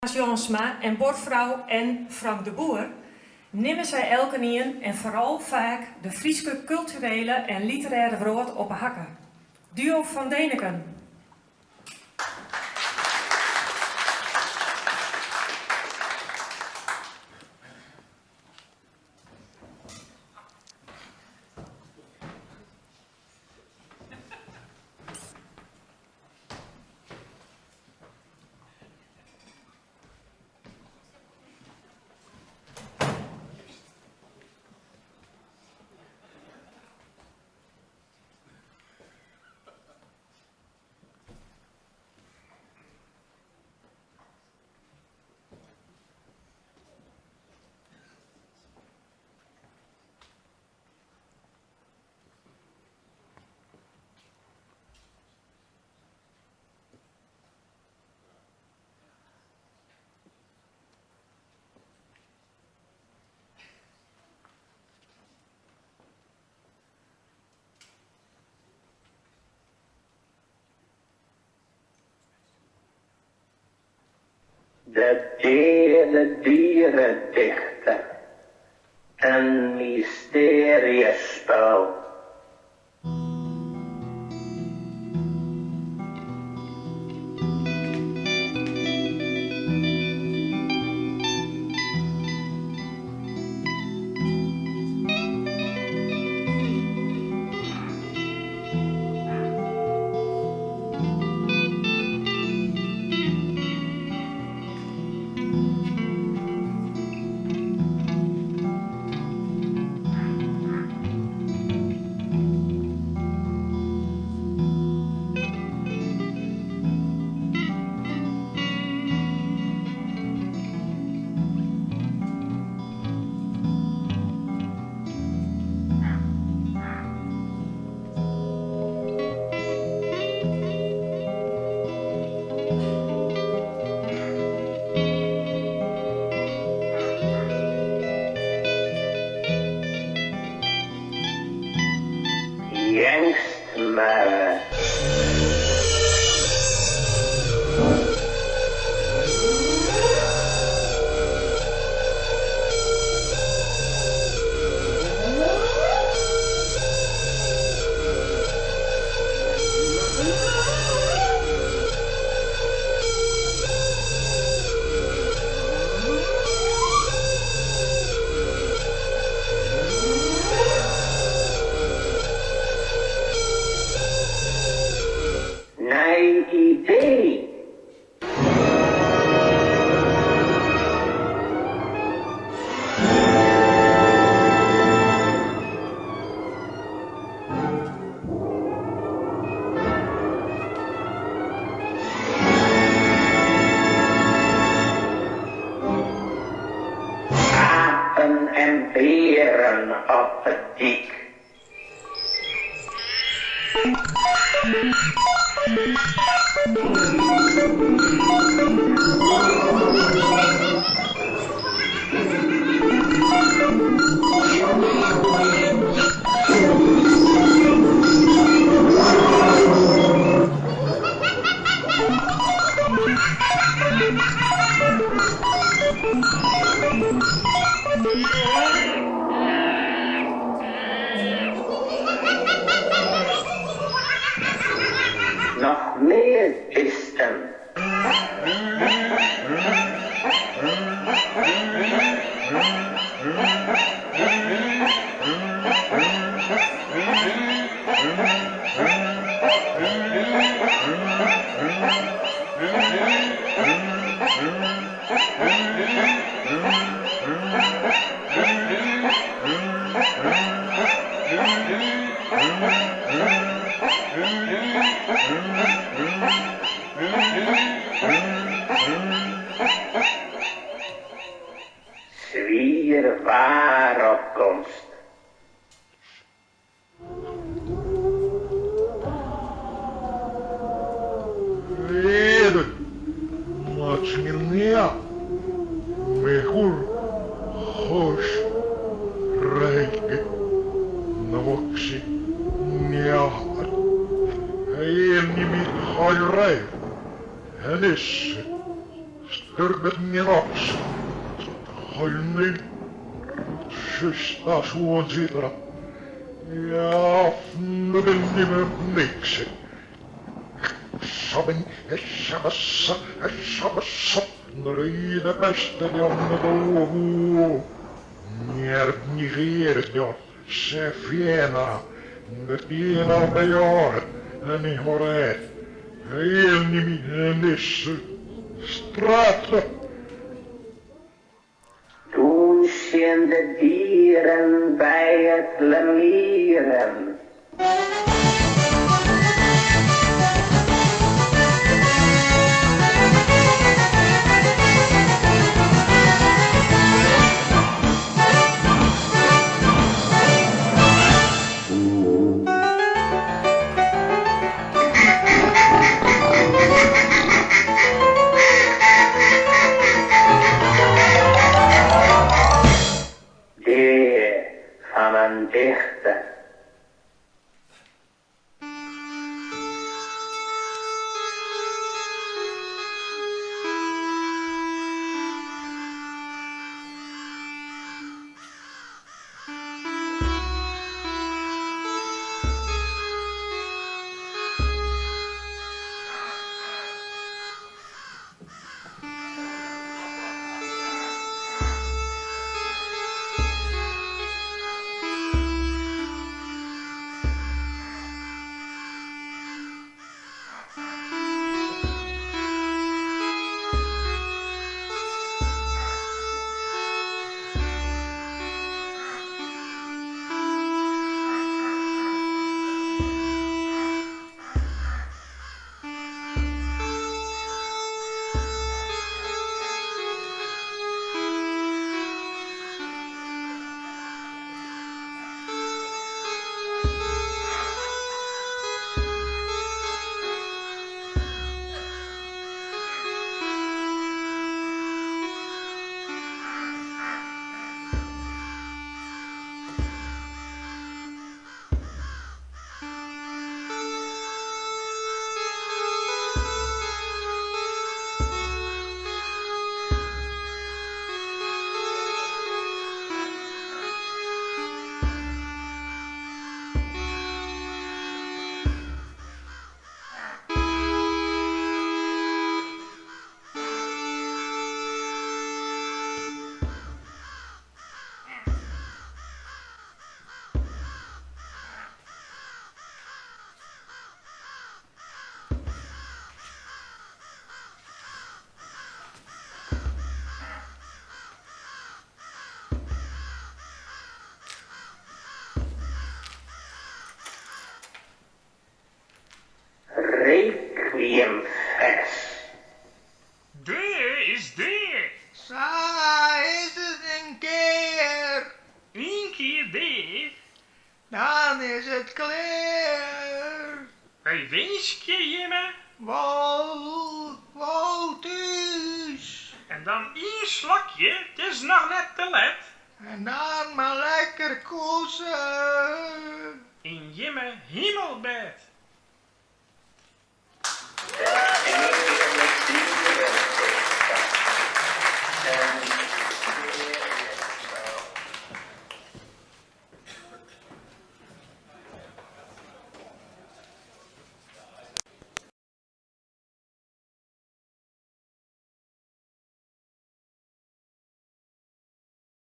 Jonsma en bordvrouw en Frank de Boer nemen zij elke nien en vooral vaak de Friese culturele en literaire woord op hakken. Duo van Deneken. De dierendichter, een mysteriespel. Jengst maar. Nee idee. Apen en beren op het dik. Nog meer pisten. Zwier waar op komst. Ведут, ночь меня, мехур, хош, рейки, навокси, няхат, аем ними хайрай, элиши, tervet neloks. Hoinnin, systä suon sitra. Ja fnöden nimen miksi. Sabin, sabassa, nöriitä päästä jonne tuohuu. Njertni hiirtjon, se fiena, ne tienal pejoret, ni horeet. Heel nimi nisse, strata. Toen zien de dieren bij het lemieren. Van een dichter. Requiem vers. Daar is daar. Zo is het een keer. Eén keer daar. Dan is het klaar. Bij wenske Jimme. Wou thuis. En dan één slokje, het is nog net te let. En dan maar lekker kozen. In Jimme hemelbed. De ene dieren